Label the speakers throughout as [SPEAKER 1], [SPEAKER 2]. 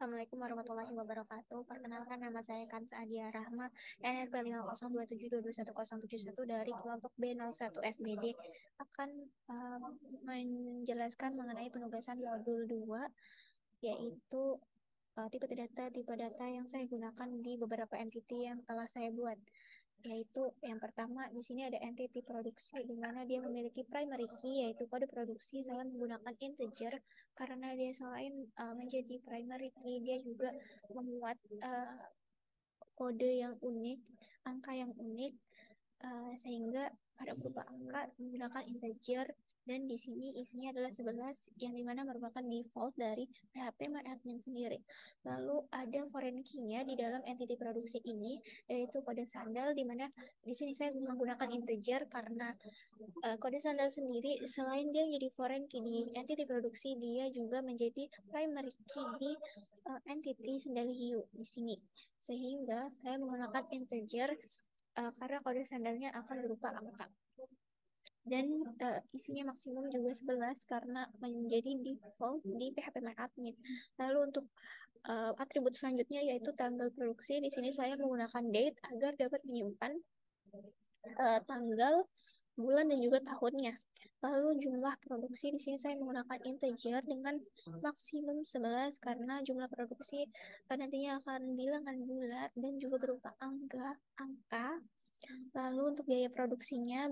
[SPEAKER 1] Assalamualaikum warahmatullahi wabarakatuh. Perkenalkan, nama saya Kansa Adia Rahma, NRP 50272210171 dari kelompok B01 FBD akan menjelaskan mengenai penugasan modul 2, yaitu tipe data yang saya gunakan di beberapa entity yang telah saya buat. Yaitu yang pertama, di sini ada entity produksi di mana dia memiliki primary key yaitu kode produksi. Saya menggunakan integer karena dia selain menjadi primary key, dia juga memuat kode yang unik, angka yang unik, sehingga pada berupa angka menggunakan integer. Dan di sini isinya adalah 11 yang dimana merupakan default dari PHP MyAdmin sendiri. Lalu ada foreign key-nya di dalam entity produksi ini, yaitu kode sandal, di mana di sini saya menggunakan integer karena kode sandal sendiri selain dia menjadi foreign key di entity produksi, dia juga menjadi primary key di entity sandal hiu di sini. Sehingga saya menggunakan integer karena kode sandalnya akan berupa angka. Dan isinya maksimum juga 11 karena menjadi default di PHP Lalu untuk atribut selanjutnya yaitu tanggal produksi. Di sini saya menggunakan date agar dapat menyimpan tanggal, bulan, dan juga tahunnya. Lalu jumlah produksi di sini saya menggunakan integer dengan maksimum 11 karena jumlah produksi nantinya akan bilangan bulat dan juga berupa angka. Lalu untuk biaya produksinya,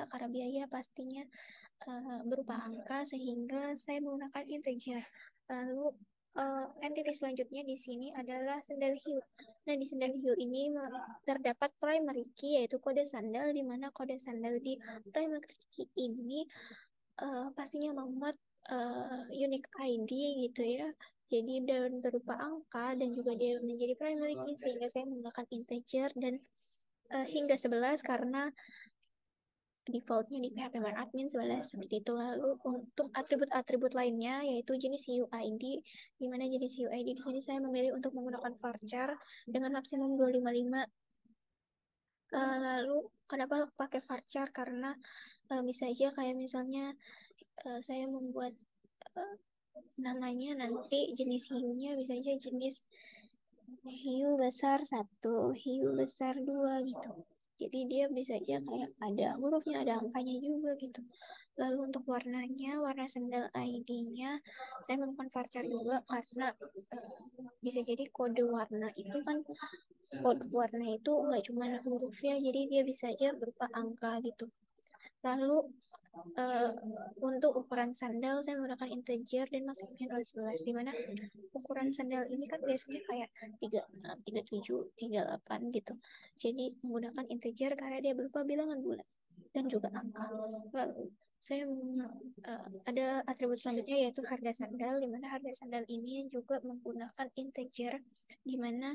[SPEAKER 1] karena biaya pastinya berupa angka sehingga saya menggunakan integer. Lalu entity selanjutnya di sini adalah sandal hiu. Nah, di sandal hiu ini terdapat primary key yaitu kode sandal, di mana kode sandal di primary key ini pastinya memuat unique ID gitu ya. Jadi dan berupa angka dan juga dia menjadi primary key sehingga saya menggunakan integer dan hingga 11 karena defaultnya di PHP admin 11 seperti itu. Lalu untuk atribut-atribut lainnya yaitu jenis UID, di mana jenis UID di sini saya memilih untuk menggunakan varchar dengan maksimum 255. Lalu kenapa pakai varchar? Karena bisa aja kayak misalnya saya membuat uh, namanya nanti jenis hiunya bisa aja jenis hiu besar satu, hiu besar dua gitu. Jadi dia bisa aja kayak ada hurufnya, ada angkanya juga gitu. Lalu untuk warnanya, warna sandal ID-nya, saya menggunakan varchar juga karena bisa jadi kode warna itu kan, kode warna itu nggak cuma huruf ya, jadi dia bisa aja berupa angka gitu. Lalu uh, untuk ukuran sandal saya menggunakan integer dan masuknya 11 di mana ukuran sandal ini kan biasanya kayak 36, 37, 38 gitu. Jadi menggunakan integer karena dia berupa bilangan bulat dan juga angka. Lalu saya ada atribut selanjutnya yaitu harga sandal, di mana harga sandal ini juga menggunakan integer, di mana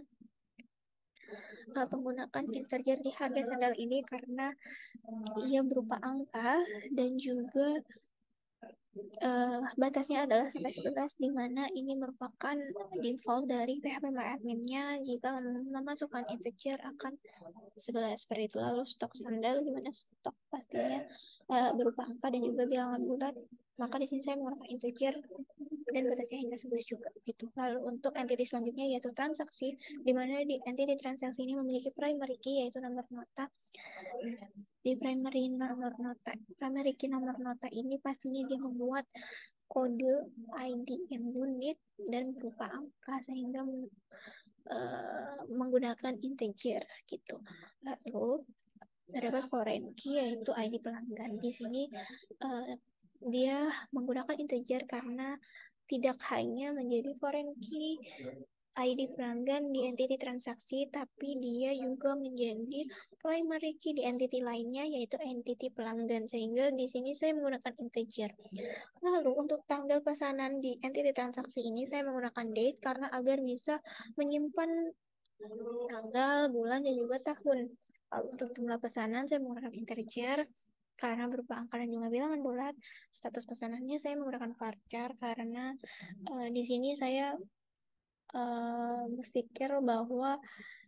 [SPEAKER 1] menggunakan integer di harga sandal ini karena ia berupa angka dan juga batasnya adalah sampai 11 di mana ini merupakan default dari PHP MyAdmin-nya. Jika memasukkan integer akan 11 seperti itu. Lalu stok sandal di mana stok pastinya berupa angka dan juga bilangan bulat. Maka di sini saya menggunakan integer dan batasnya hingga 11 juga gitu. Lalu untuk entity selanjutnya yaitu transaksi, di mana di entity transaksi ini memiliki primary key yaitu nomor nota. Di primary key nomor nota ini pastinya dia membuat kode ID yang unik dan berupa angka sehingga menggunakan integer gitu. Lalu terdapat foreign key yaitu ID pelanggan. Di sini dia menggunakan integer karena tidak hanya menjadi foreign key ID pelanggan di entity transaksi, tapi dia juga menjadi primary key di entity lainnya, yaitu entity pelanggan. Sehingga di sini saya menggunakan integer. Lalu untuk tanggal pesanan di entity transaksi ini saya menggunakan date karena agar bisa menyimpan tanggal, bulan, dan juga tahun. Lalu untuk jumlah pesanan saya menggunakan integer karena berupa angka dan juga bilangan bulat. Status pesanannya saya menggunakan varchar karena di sini saya berpikir bahwa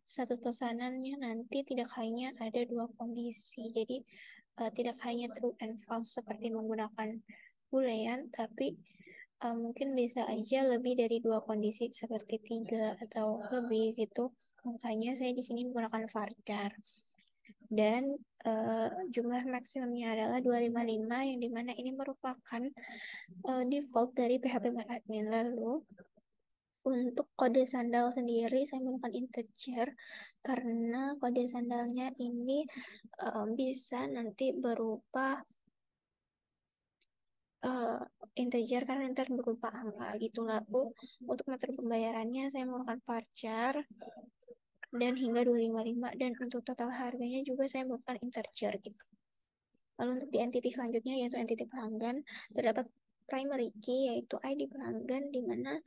[SPEAKER 1] satu pesanannya nanti tidak hanya ada dua kondisi. Jadi tidak hanya true and false seperti menggunakan boolean, tapi mungkin bisa aja lebih dari dua kondisi seperti tiga atau lebih gitu. Makanya saya di sini menggunakan varchar. Dan jumlah maksimumnya adalah 255 yang dimana ini merupakan default dari PHP MyAdmin. Lalu untuk kode sandal sendiri saya menggunakan integer karena kode sandalnya ini bisa nanti berupa uh, integer karena ntar berupa angka gitu. Lalu untuk metode pembayarannya saya menggunakan varchar dan hingga 255 dan untuk total harganya juga saya menggunakan integer gitu. Lalu untuk di entity selanjutnya yaitu entity pelanggan terdapat primary key yaitu ID pelanggan di mana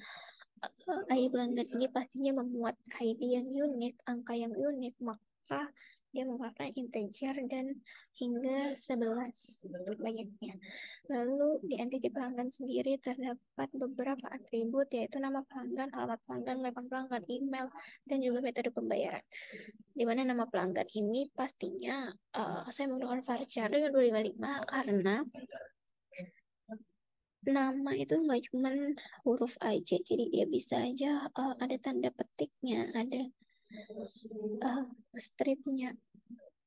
[SPEAKER 1] ID pelanggan ini pastinya memuat ID yang unik, angka yang unik, maka dia menggunakan integer dan hingga 11 untuk banyaknya. Lalu di entity pelanggan sendiri terdapat beberapa atribut yaitu nama pelanggan, alamat pelanggan, label pelanggan, email, dan juga metode pembayaran. Di mana nama pelanggan ini pastinya saya menggunakan varchar dengan 255 karena nama itu nggak cuma huruf aja, jadi dia bisa aja ada tanda petiknya, ada uh, stripnya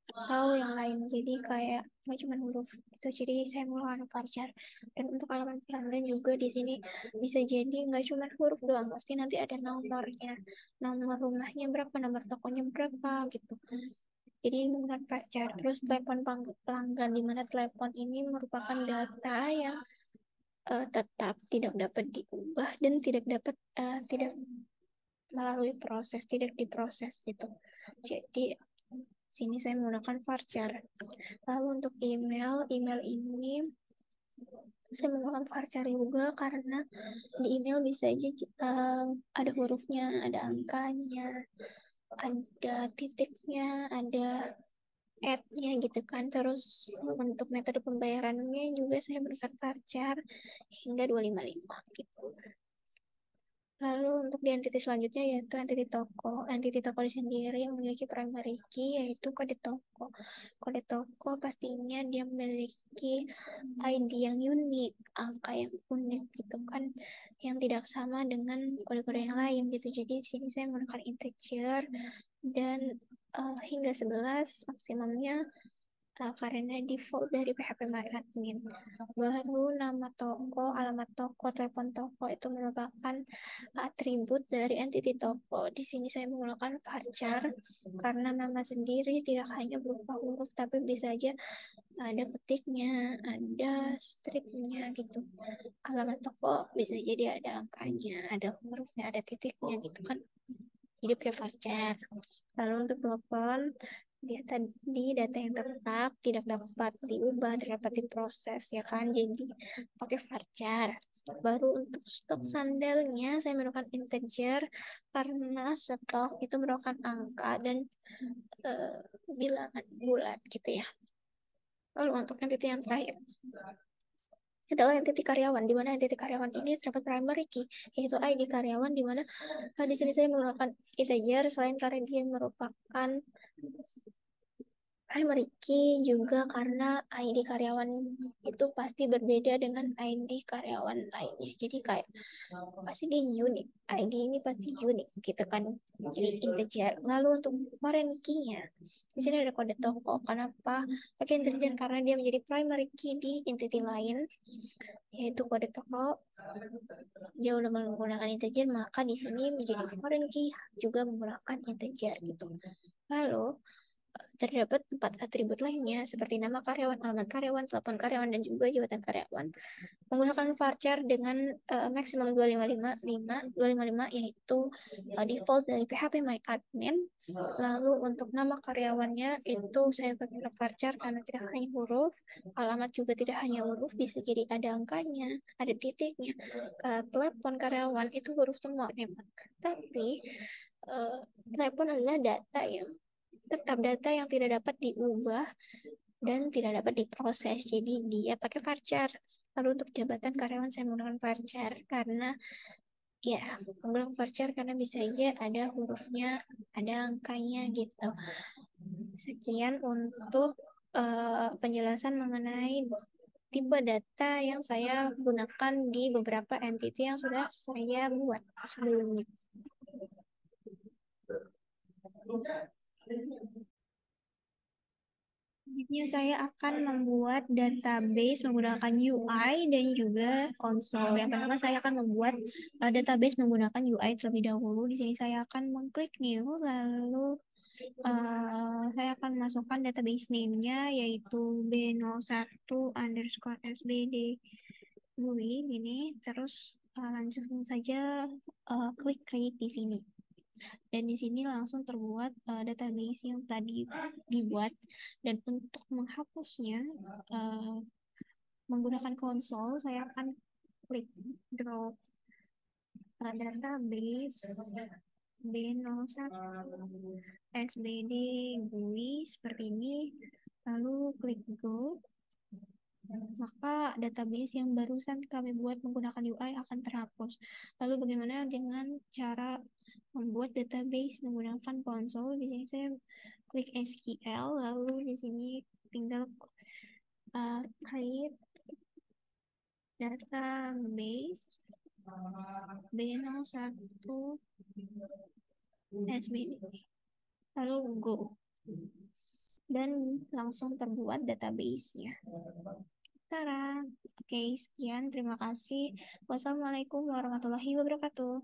[SPEAKER 1] atau yang lain, jadi kayak nggak cuma huruf itu. Jadi saya menggunakan varchar. Dan untuk alamat pelanggan juga di sini bisa jadi nggak cuma huruf doang, pasti nanti ada nomornya, nomor rumahnya berapa, nomor tokonya berapa gitu. Jadi menggunakan varchar. Terus telepon pelanggan, di mana telepon ini merupakan data yang tetap tidak dapat diubah dan tidak melalui proses, tidak diproses gitu. Jadi sini saya menggunakan varchar. Lalu untuk email ini saya menggunakan varchar juga karena di email bisa aja ada hurufnya, ada angkanya, ada titiknya, ada add-nya gitu kan. Terus untuk metode pembayarannya juga saya menggunakan varchar hingga 255 gitu. Lalu untuk di entity selanjutnya yaitu entity toko. Entity toko sendiri memiliki primary key yaitu kode toko. Kode toko pastinya dia memiliki ID yang unik, angka yang unik gitu kan, yang tidak sama dengan kode-kode yang lain gitu. Jadi di sini saya menggunakan integer dan hingga 11 maksimumnya karena default dari PHP MyAdmin. Baru nama toko, alamat toko, telepon toko itu merupakan atribut dari entity toko. Di sini saya menggunakan varchar karena nama sendiri tidak hanya berupa huruf tapi bisa aja ada petiknya, ada stripnya gitu. Alamat toko bisa jadi ada angkanya, ada hurufnya, ada titiknya gitu kan. Jadi pakai varchar. Lalu untuk telepon dia tadi data yang tetap tidak dapat diubah, tidak dapat diproses ya kan. Jadi pakai varchar. Baru untuk stok sandalnya saya menggunakan integer karena stok itu merupakan angka dan uh, bilangan bulat gitu ya. Lalu untuk entity yang terakhir adalah entity karyawan, di mana entity karyawan ini terdapat primary key yaitu ID karyawan, di mana di sini saya menggunakan integer selain karena dia merupakan primary key juga karena ID karyawan itu pasti berbeda dengan ID karyawan lainnya. Jadi kayak pasti dia unik. ID ini pasti unik gitu kan. Jadi integer. Lalu untuk foreign key-nya, di sini ada kode toko. Kenapa pakai integer? Karena dia menjadi primary key di entity lain, yaitu kode toko. Dia udah menggunakan integer, maka di sini menjadi foreign key juga menggunakan integer gitu. Lalu terdapat 4 atribut lainnya seperti nama karyawan, alamat karyawan, telepon karyawan, dan juga jabatan karyawan. Menggunakan varchar dengan maksimum 255 yaitu default dari PHP MyAdmin. Lalu untuk nama karyawannya itu saya pakai varchar karena tidak hanya huruf, alamat juga tidak hanya huruf, bisa jadi ada angkanya, ada titiknya. Telepon karyawan itu huruf semua memang. Tapi telepon adalah data yang tetap data yang tidak dapat diubah dan tidak dapat diproses. Jadi dia pakai varchar. Lalu untuk jabatan karyawan saya menggunakan varchar karena ya menggunakan varchar karena bisa aja ada hurufnya, ada angkanya gitu. Sekian untuk penjelasan mengenai tipe data yang saya gunakan di beberapa entity yang sudah saya buat sebelumnya. Selanjutnya saya akan membuat database menggunakan UI dan juga konsol. Yang pertama saya akan membuat database menggunakan UI terlebih dahulu. Di sini saya akan mengklik new, lalu saya akan masukkan database name-nya yaitu B01 underscore SBD GUI ini. Terus langsung saja klik create di sini. Dan di sini langsung terbuat database yang tadi dibuat. Dan untuk menghapusnya uh, menggunakan konsol, saya akan klik drop database B01 SBD GUI seperti ini. Lalu klik go. Maka database yang barusan kami buat menggunakan UI akan terhapus. Lalu bagaimana dengan cara membuat database menggunakan konsol? Di sini saya klik SQL, lalu di sini tinggal create database B01 SBD, lalu go. Dan langsung terbuat database-nya. Tara. Oke, sekian. Terima kasih. Wassalamualaikum warahmatullahi wabarakatuh.